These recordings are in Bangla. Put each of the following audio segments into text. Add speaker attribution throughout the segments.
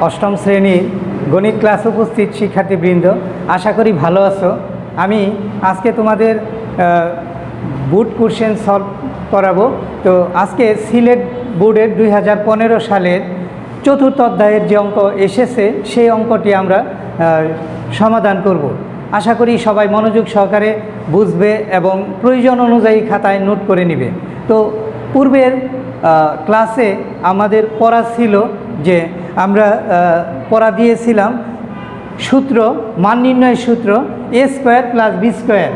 Speaker 1: অষ্টম শ্রেণীর গণিত ক্লাস উপস্থিত শিক্ষার্থীবৃন্দ, আশা করি ভালো আছো। আমি আজকে তোমাদের বুট কোশ্চেন সলভ করাবো। তো আজকে সিলেট বোর্ডের 2015 সালের চতুর্থ অধ্যায়ের যে অঙ্ক এসেছে সেই অঙ্কটি আমরা সমাধান করব। আশা করি সবাই মনোযোগ সহকারে বুঝবে এবং প্রয়োজন অনুযায়ী খাতায় নোট করে নেবে। তো পূর্বের ক্লাসে আমাদের পড়া ছিল যে আমরা পড়া দিয়েছিলাম সূত্র, মান নির্ণয়ের সূত্র a square plus B square.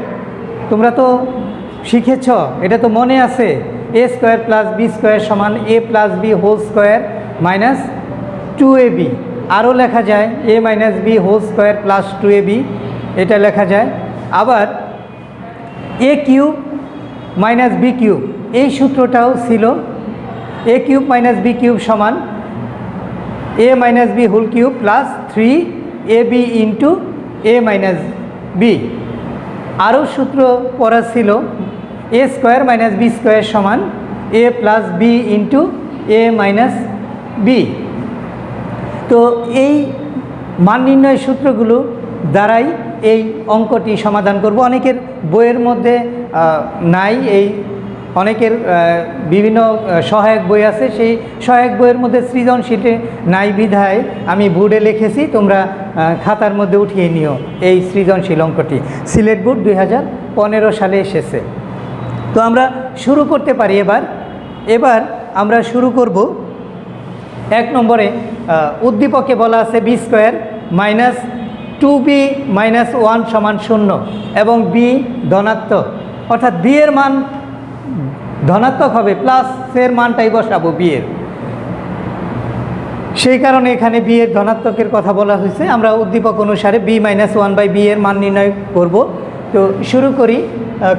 Speaker 1: তোমরা তো শিখেছ, এটা তো মনে আছে। a square plus B square সমান a plus B whole square minus 2ab। আরও লেখা যায় a minus B whole square plus 2ab, এটা লেখা যায়। আবার a cube minus B cube, এই সূত্রটাও ছিল a cube minus B cube সমান a minus B whole cube plus 3ab into a minus B. আরও সূত্র পড়া ছিল a square minus B square সমান a plus B into a minus B. তো এই মান নির্ণয় সূত্রগুলো দ্বারাই এই অঙ্কটি সমাধান করব। অনেকের বইয়ের মধ্যে নাই, এই অনেকের বিভিন্ন সহায়ক বই আছে, সেই সহায়ক বইয়ের মধ্যে সৃজনশীলে নাই বিধায় আমি বোর্ডে লিখেছি, তোমরা খাতার মধ্যে উঠিয়ে নিও। এই সৃজনশীল অঙ্কটি সিলেট বোর্ড 2015 সালে এসেছে। তো আমরা শুরু করতে পারি। এবার আমরা শুরু করব। 1 নম্বরে উদ্দীপকে বলা আছে b square minus 2b minus 1 সমান 0 এবং বি ধনাত্মক, অর্থাৎ বি এর মান ধনাত্মক হবে, প্লাস এর মানটাই বসাবো বি এর। সেই কারণে এখানে বি এর ধনাত্মকের কথা বলা হয়েছে। আমরা উদ্দীপক অনুসারে বি মাইনাস 1 বাই বি এর মান নির্ণয় করব। তো শুরু করি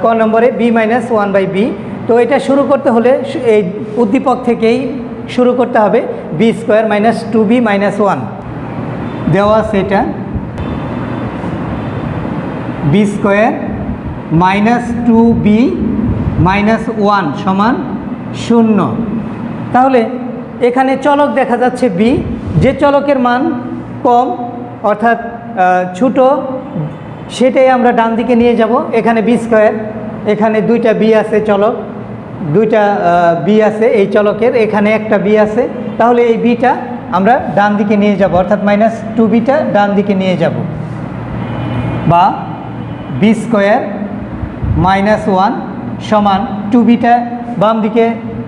Speaker 1: ক নম্বরে বি মাইনাস 1 বাই বি। তো এটা শুরু করতে হলে এই উদ্দীপক থেকেই শুরু করতে হবে। B square minus 2b minus 1 দেওয়া আছে, এটা B square minus 2b minus 1 সমান 0। তাহলে এখানে চলক দেখা যাচ্ছে বি, যে চলকের মান কম অর্থাৎ ছোট সেটাই আমরা ডান দিকে নিয়ে যাব। এখানে বি স্কোয়ার, এখানে দুইটা বি আছে, চলক দুইটা বি আছে এই চলকের, এখানে একটা বি আছে, তাহলে এই বিটা আমরা ডান দিকে নিয়ে যাব, অর্থাৎ মাইনাস 2bটা ডান দিকে নিয়ে যাব। বা বি স্কোয়ার মাইনাস 1 সমান 2bটা বাম দিকে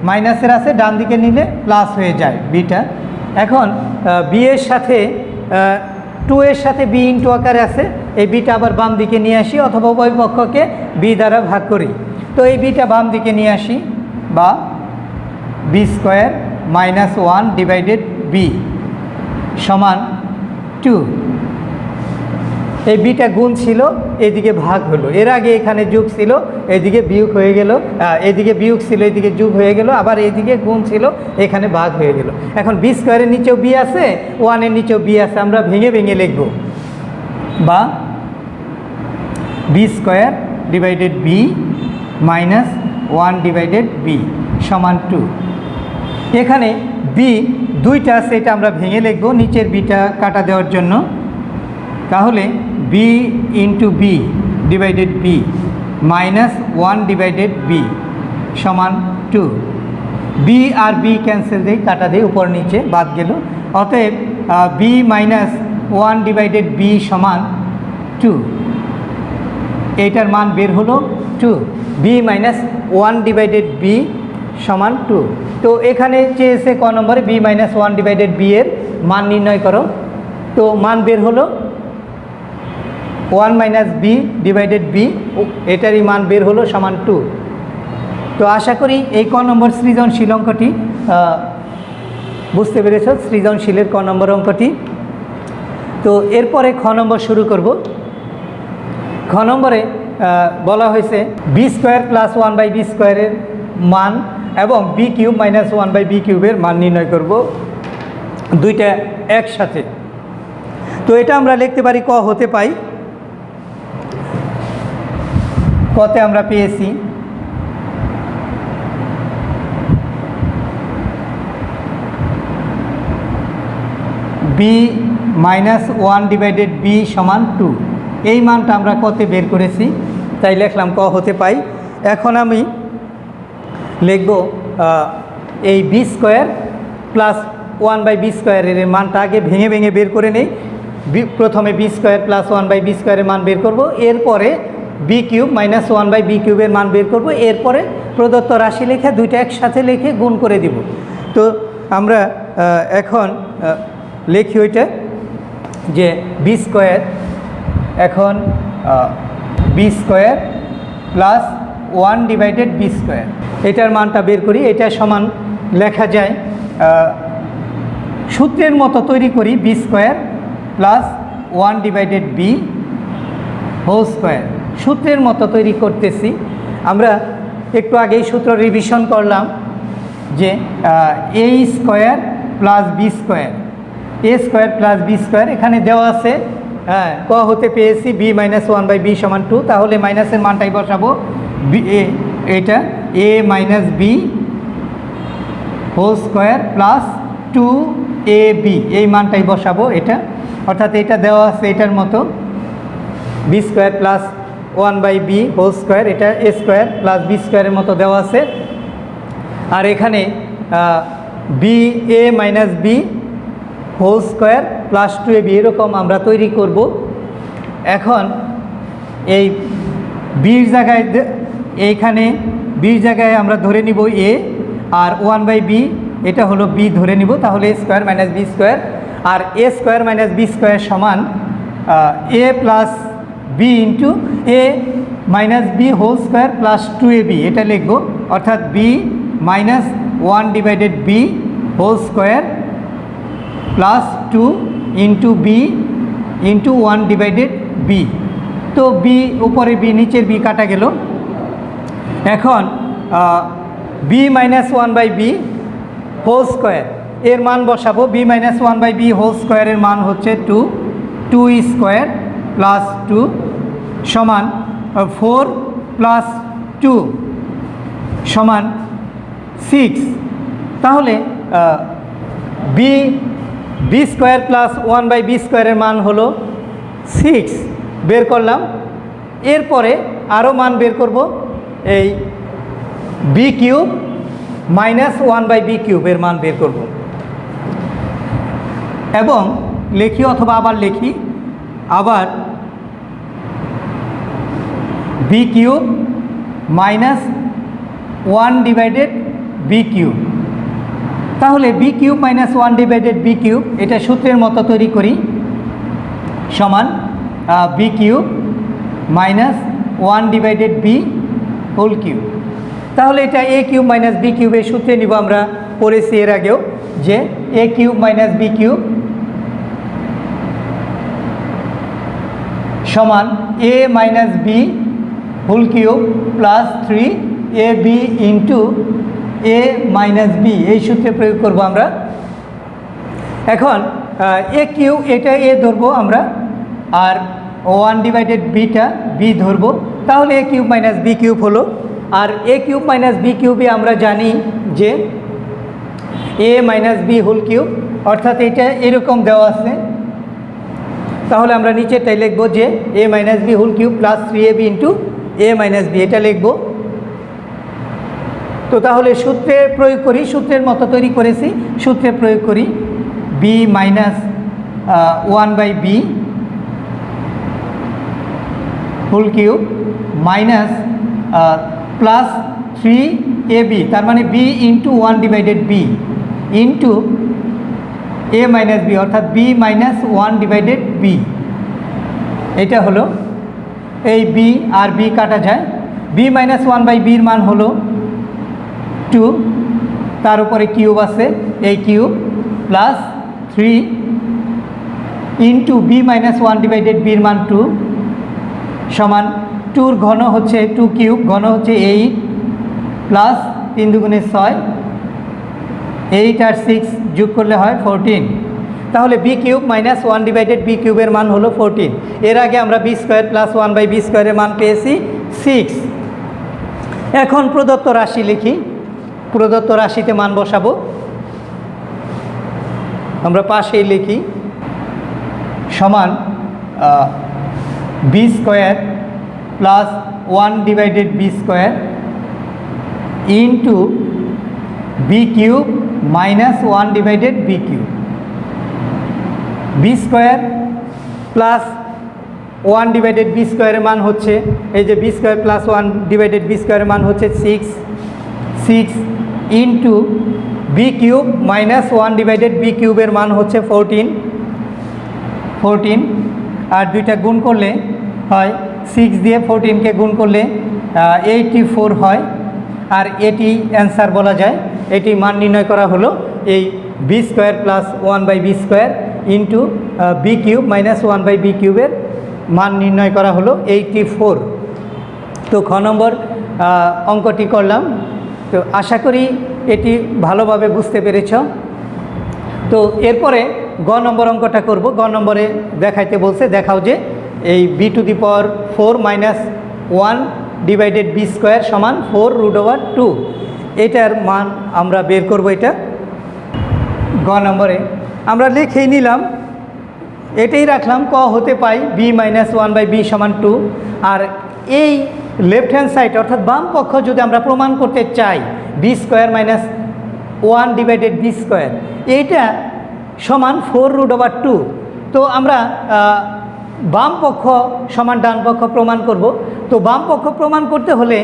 Speaker 1: মাইনাসের আছে, ডান দিকে নিলে প্লাস হয়ে যায় বিটা। এখন বি এর সাথে 2 এর সাথে বি ইন্টু আকারে আছে, এই বিটা আবার বাম দিকে নিয়ে আসি, অথবা উভয় পক্ষকে বি দ্বারা ভাগ করি। তো এই বিটা বাম দিকে নিয়ে আসি, বা B square minus 1 divided B সমান 2। এই বিটা গুণ ছিল, এদিকে ভাগ হলো। এর আগে এখানে যোগ ছিল, এদিকে বিয়োগ হয়ে গেল, এদিকে বিয়োগ ছিল, এদিকে যোগ হয়ে গেল, আবার এদিকে গুণ ছিল, এখানে ভাগ হয়ে গেল। এখন বি স্কোয়ারের নিচেও বি আছে, 1 এর নিচেও বি আছে, আমরা ভেঙে ভেঙে লিখব। বা B square divided B minus 1 divided B সমান 2। এখানে বি দুইটা আছে, এটা আমরা ভেঙে লিখব নিচের বিটা কাটা দেওয়ার জন্য। তাহলে B into B divided B minus 1 divided B সমান 2। বি আর বি ক্যান্সেল দিই, কাটা দিই, উপর নিচে বাদ গেল। অতএব বি মাইনাস 1 ডিভাইডেড বি সমান 2। এইটার মান বের হলো 2। বি মাইনাস 1 ডিভাইডেড বি সমান 2। তো এখানে চেয়েছে ক নম্বরে বি মাইনাস 1 ডিভাইডেড বি এর মান নির্ণয় করো। তো মান বের হলো 1 মাইনাস বি ডিভাইডেড বি, এটারই মান বের হলো সমান 2। তো আশা করি এই ক নম্বর সৃজনশীল অঙ্কটি বুঝতে পেরেছ, সৃজনশীলের ক নম্বর অঙ্কটি। তো এরপরে খ নম্বর শুরু করব। খ নম্বরে বলা হয়েছে B square plus 1 by B স্কোয়ারের মান এবং B cube minus 1 by B কিউবের মান নির্ণয় করব, দুইটা একসাথে। তো এটা আমরা লিখতে পারি ক হতে পাই। কতে আমরা পেয়েছি B minus one divided B সমান 2, এই মানটা আমরা কতে বের করেছি, তাই লিখলাম ক হতে পাই। এখন আমি লিখব এই বি স্কোয়ার প্লাস 1/b² এর মানটা আগে ভেঙে ভেঙে বের করে নেই। প্রথমে বি স্কোয়ার প্লাস 1/b² এর মান বের করব, এরপরে বি কিউব মাইনাস 1/b³ এর মান বের করব, এরপরে প্রদত্ত রাশি লিখে দুইটা একসাথে লিখে গুণ করে দিব। তো আমরা এখন লিখি ওইটা যে বি স্কোয়ার, এখন বি স্কোয়ার প্লাস 1/b², এটার মানটা বের করি। এটা সমান লেখা যায় সূত্রের মতো তৈরি করি, বি স্কোয়ার প্লাস 1/b²। সূত্রের মতো তৈরি করতেছি। আমরা একটু আগেই সূত্র রিভিশন করলাম যে এ স্কোয়ার প্লাস বি স্কোয়ার, এ স্কোয়ার প্লাস বি স্কোয়ার এখানে দেওয়া আছে। হ্যাঁ, ক হতে পেয়েছি বি মাইনাস 1/b সমান 2, তাহলে মাইনাসের মানটাই বসাবো। বি এটা a minus B whole square plus 2ab, এই মানটাই বসাবো এটা, অর্থাৎ এটা দেওয়া আছে এটার মতো B square plus 1/b whole square, এটা এ স্কোয়ার প্লাস বি স্কোয়ারের মতো দেওয়া আছে। আর এখানে b a minus B whole square plus 2ab এরকম আমরা তৈরি করব। এখন এই বির জায়গায় এইখানে বির জায়গায় আমরা ধরে নিব এ, আর 1/b এটা হলো বি ধরে নিব, তাহলে a square minus B square, আর a square minus B square সমান এ প্লাস বি ইন্টু এ minus B whole square plus 2ab, এটা লিখব। অর্থাৎ B minus 1/b whole square plus 2 into b into 1/b। তো বি উপরে বি নিচের বি কাটা গেল। এখন B minus 1/b whole square এর মান বসাবো। বি মাইনাস 1/b হোল স্কোয়ারের মান হচ্ছে 2 স্কোয়ার প্লাস 2 সমান 4 প্লাস 2 সমান 6। তাহলে বি স্কোয়ার প্লাস 1/b² মান হলো 6 বের করলাম। এরপরে আরও মান বের করব, এই বি কিউব মাইনাস 1/b³ এর মান বের করব, এবং লিখি অথবা আবার লিখি আবার বি কিউব মাইনাস 1/b³। তাহলে বি কিউব মাইনাস 1/b³ এটা সূত্রের মতো তৈরি করি, সমান B cube minus 1/b whole cube. তাহলে এটা এ কিউব মাইনাস বি কিউবের সূত্রে নিব। আমরা পড়েছি এর আগেও যে a cube minus B cube সমান a minus B whole cube plus 3ab into A minus b, এই সূত্রে প্রয়োগ করব আমরা। এখন এ কিউব এটা এ ধরবো আমরা, আর 1/bটা বি ধরবো, তাহলে এ কিউব মাইনাস বি কিউব হলো। আর এ কিউব মাইনাস বি কিউবে আমরা জানি যে a minus B whole cube, অর্থাৎ এটা এরকম দেওয়া আছে। তাহলে আমরা নিচেরটাই লিখব যে a minus B whole cube plus 3ab into A minus B, এটা লিখব। তো তাহলে সূত্রে প্রয়োগ করি, সূত্রের মতো তৈরি করেছি, সূত্রে প্রয়োগ করি B minus 1/b whole cube minus plus 3ab, তার মানে বি ইন্টু 1/b ইন্টু এ মাইনাস বি, অর্থাৎ বি মাইনাস 1/b। এটা হলো এই বি আর বি কাটা যায়। বি মাইনাস 1/bর মান হলো 2, তার উপরে কিউব আছে, এই cube plus 3 into B minus 1/bর মান 2 সমান 2র ঘন হচ্ছে 2 কিউব, ঘন হচ্ছে 8 প্লাস 3 দুগুণে 6, 8 আর 6 যোগ করলে হয় 14। তাহলে বি কিউব মাইনাস 1/b³ মান হলো 14। এর আগে আমরা বি স্কোয়ার প্লাস 1/b² মান পেয়েছি 6। এখন প্রদত্ত রাশি লিখি, প্রদত্ত রাশিতে মান বসাবো। আমরা পাশেই লিখি সমান B square plus 1 divided B square into B cube minus 1 divided B cube. B square plus 1 divided B স্কোয়ারের মান হচ্ছে, এই যে B square plus 1 divided B স্কোয়ারের মান হচ্ছে 6 into B cube minus 1 divided B কিউবের মান হচ্ছে 14, আর দুইটা গুণ করলে হয় 6 দিয়ে 14কে গুণ করলে 84 হয়, আর এটি অ্যান্সার বলা যায়। এটি মান নির্ণয় করা হলো এই B square plus 1 by B square into B cube minus 1 by B কিউবের মান নির্ণয় করা হলো 84। তো খ নম্বর অঙ্কটি করলাম। তো আশা করি এটি ভালোভাবে বুঝতে পেরেছ। তো এরপরে গ নম্বর অঙ্কটা করব। গ নম্বরে দেখাইতে বলছে, দেখাও যে এই B to the power 4 minus 1 divided B square সমান 4√2, এটার মান আমরা বের করব। এটা গ নম্বরে আমরা লিখেই নিলাম, এটাই রাখলাম ক হতে পাই বি মাইনাস 1 বাই বি সমান 2। আর এই লেফট হ্যান্ড সাইড অর্থাৎ বাম পক্ষ যদি আমরা প্রমাণ করতে চাই B square minus 1 divided B square, এইটা সমান 4√2। তো আমরা বাম পক্ষ সমান ডান পক্ষ প্রমাণ করব। তো বাম পক্ষ প্রমাণ করতে হলে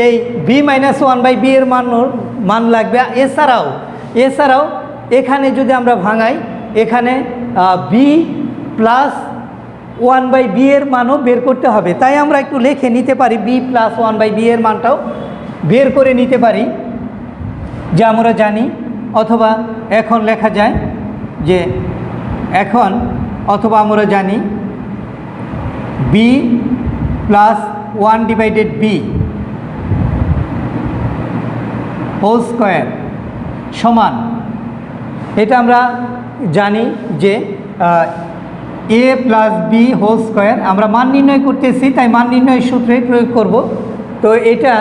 Speaker 1: এই বি মাইনাস 1 বাই বি এর মান লাগবে। এছাড়াও এখানে যদি আমরা ভাঙাই, এখানে বি প্লাস 1 বাই বি এর মানও বের করতে হবে। তাই আমরা একটু লিখে নিতে পারি বি প্লাস 1 বাই বি এর মানটাও বের করে নিতে পারি, যা আমরা জানি। অথবা এখন লেখা যায় যে অথবা আমরা জানি B plus 1 divided B whole square সমান, এটা আমরা জানি যে এ প্লাস বি হোল স্কোয়ার। আমরা মান নির্ণয় করতেছি, তাই মান নির্ণয় সূত্রে প্রয়োগ করব। তো এটা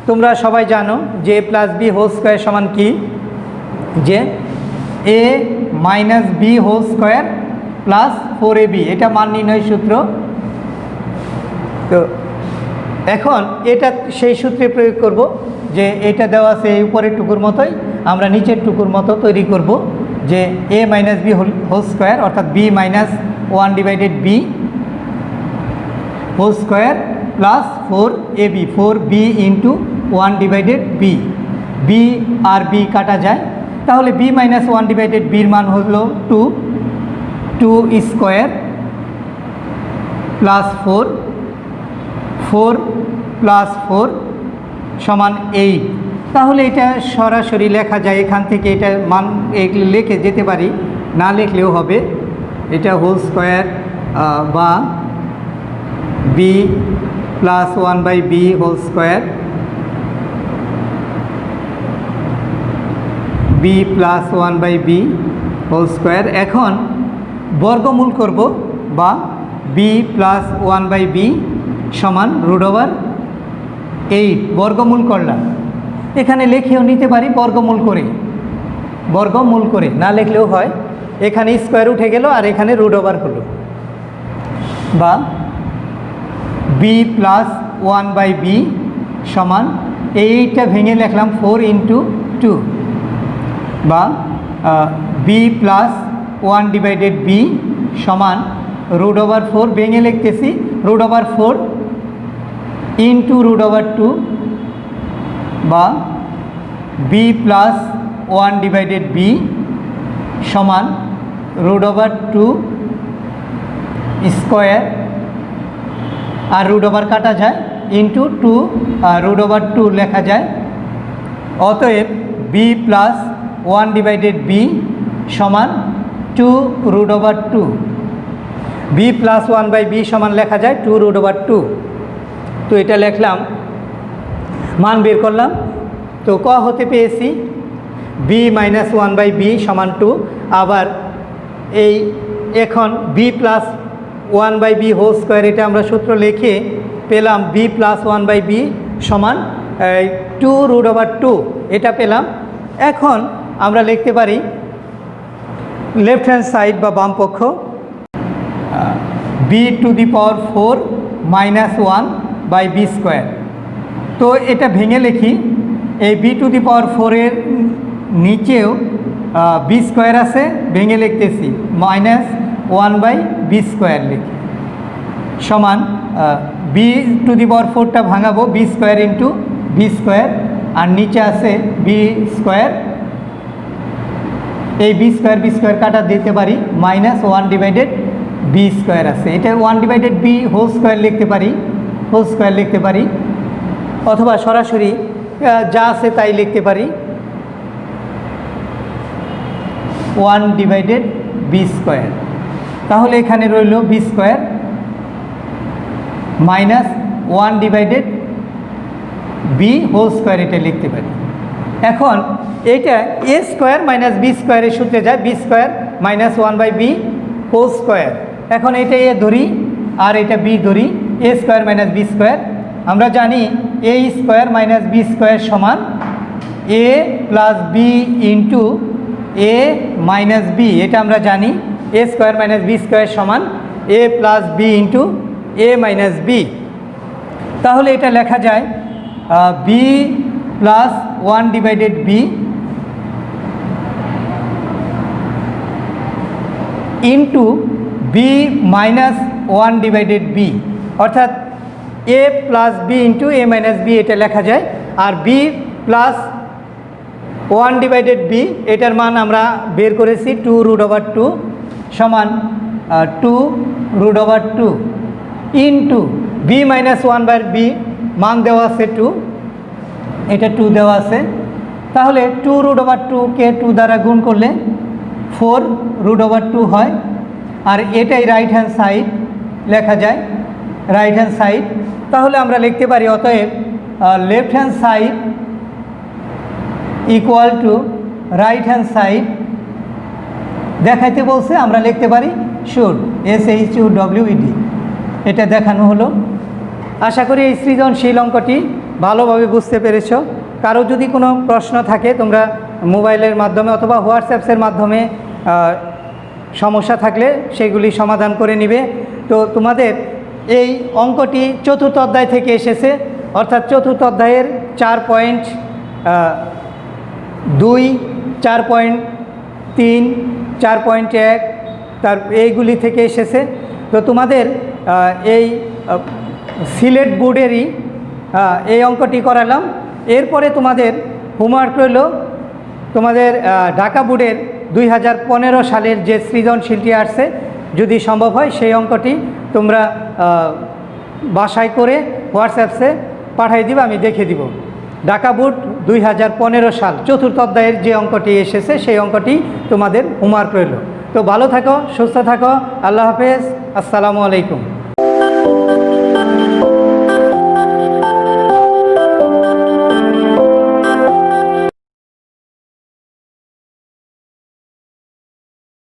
Speaker 1: তোমরা সবাই জানো যে এ প্লাস বি হোল স্কোয়ার সমান কি, যে a minus B whole square plus 4ab, এটা মান নির্ণয় সূত্র। তো এখন এটা সেই সূত্রে প্রয়োগ করব যে এটা দেওয়া আছে এই উপরের টুকুর মতোই, আমরা নিচের টুকুর মতো তৈরি করব যে a minus B whole square অর্থাৎ B minus 1 divided B whole square plus 4ab, 4b into 1 divided b. B আর বি কাটা যায়, তাহলে বি মাইনাস 1 ডিভাইডেড বির মান হলো 2 স্কোয়ার প্লাস 4 প্লাস 4 সমান 8। তাহলে এটা সরাসরি লেখা যায়, এখান থেকে এটা মান লিখে যেতে পারি, না লিখলেও হবে। এটা হোল স্কোয়ার বা B plus 1 by B whole square, B plus 1 by B whole square. এখন বর্গমূল করব, বা বি প্লাস 1 বাই বি সমান √8 বর্গমূল করলাম। এখানে লিখেও নিতে পারি বর্গমূল করে, না লিখলেও হয়। এখানে স্কোয়ার উঠে গেল আর এখানে √ওভার হলো, বা বি প্লাস 1 বাই বি সমান এইটা ভেঙে লিখলাম 4 ইন্টু 2, বা বি প্লাস 1 ডিভাইডেড বি সমান √4 ভেঙে লিখতেছি √4 ইন্টু √2, বা বি প্লাস 1 ডিভাইডেড বি সমান √2 স্কোয়ার, আর √ওভার কাটা যায়, ইন্টু 2 √2 লেখা যায়। অতএব বি প্লাস 1 ডিভাইডেড বি সমান 2√2। বি প্লাস 1 বাই বি সমান লেখা যায় 2√2। তো এটা লিখলাম, মান বের করলাম। তো ক হতে পেয়েছি বি মাইনাস 1 বাই বি সমান 2। আবার এই এখন B plus 1 by B whole square, এটা আমরা সূত্র লিখে পেলাম বি প্লাস 1 বাই বি সমান 2√2, এটা পেলাম। এখন আমরা লিখতে পারি লেফট হ্যান্ড সাইড বা বাম পক্ষ, B to the power 4 minus 1 by B square. তো এটা ভেঙে লিখি, এই বি টু দি পাওয়ার 4-এর নিচেও বি স্কোয়ার আছে, ভেঙে লিখতেছি মাইনাস 1 বাই বি স্কোয়ার লিখি সমান বি টু দি পাওয়ার 4টা ভাঙাবো b square into b square, আর নিচে আছে বি স্কোয়ার, এই বি স্কোয়ার কাটা দিতে পারি, মাইনাস 1 ডিভাইডেড বি স্কোয়ার আছে, এটা 1 ডিভাইডেড বি হোল স্কোয়ার লিখতে পারি, অথবা সরাসরি যা আছে তাই লিখতে পারি 1 ডিভাইডেড বি স্কোয়ার। তাহলে এখানে রইল B square minus 1 divided B whole square, এটা লিখতে পারি। এখন এইটা এ স্কোয়ার মাইনাস বি স্কোয়ারের সূত্রে যায়, B square minus 1 by B whole square. এখন এটা এ ধরি আর এটা বি ধরি, A square minus B square. আমরা জানি A square minus B square সমান এ প্লাস বি ইন্টু এ মাইনাস বি, এটা আমরা জানি A square minus B square সমান এ প্লাস বি ইন্টু এ মাইনাস বি। তাহলে এটা লেখা যায় B plus 1 divided B into B minus 1 divided B, অর্থাৎ A plus B into A minus B এটা লেখা যায়। আর বি প্লাস 1 ডিভাইডেড বি এটার মান আমরা বের করেছি 2√2 সমান 2√2 into B minus 1 by B মান দেওয়া আছে 2, এটা 2 দেওয়া আছে। তাহলে 2√2কে 2 দ্বারা গুণ করলে 4√2 হয়, আর এটাই রাইট হ্যান্ড সাইড লেখা যায়, রাইট হ্যান্ড সাইড। তাহলে আমরা লিখতে পারি অতএব left hand side equal to right hand side দেখাইতে বলছে, আমরা লিখতে পারি শুড, SHUWED, এটা দেখানো হলো। আশা করি এই সৃজনশীল অঙ্কটি ভালোভাবে বুঝতে পেরেছ। কারো যদি কোনো প্রশ্ন থাকে তোমরা মোবাইলের মাধ্যমে অথবা হোয়াটসঅ্যাপসের মাধ্যমে সমস্যা থাকলে সেগুলি সমাধান করে নিবে। তো তোমাদের এই অঙ্কটি চতুর্থ অধ্যায় থেকে এসেছে, অর্থাৎ চতুর্থ অধ্যায়ের 4.2, 4.3, 4.1 তার এইগুলি থেকে এসেছে। তো তোমাদের এই সিলেট বোর্ডেরই এই অঙ্কটি করালাম। এরপরে তোমাদের হোমওয়ার্ক রইল তোমাদের ঢাকা বোর্ডের 2015 সালের যে সৃজনশীলটি আসছে, যদি সম্ভব হয় সেই অঙ্কটি তোমরা বাসায় করে হোয়াটসঅ্যাপসে পাঠিয়ে দিবে, আমি দেখে দিব। ঢাকা বোর্ড 2015 সাল চতুর্থ অধ্যায়ের যে অঙ্কটি এসেছে সেই অঙ্কটি তোমাদের হোমওয়ার্ক রইল। তো ভালো থাকো, সুস্থ থাকো, আল্লাহ হাফেজ, আসসালামু আলাইকুম।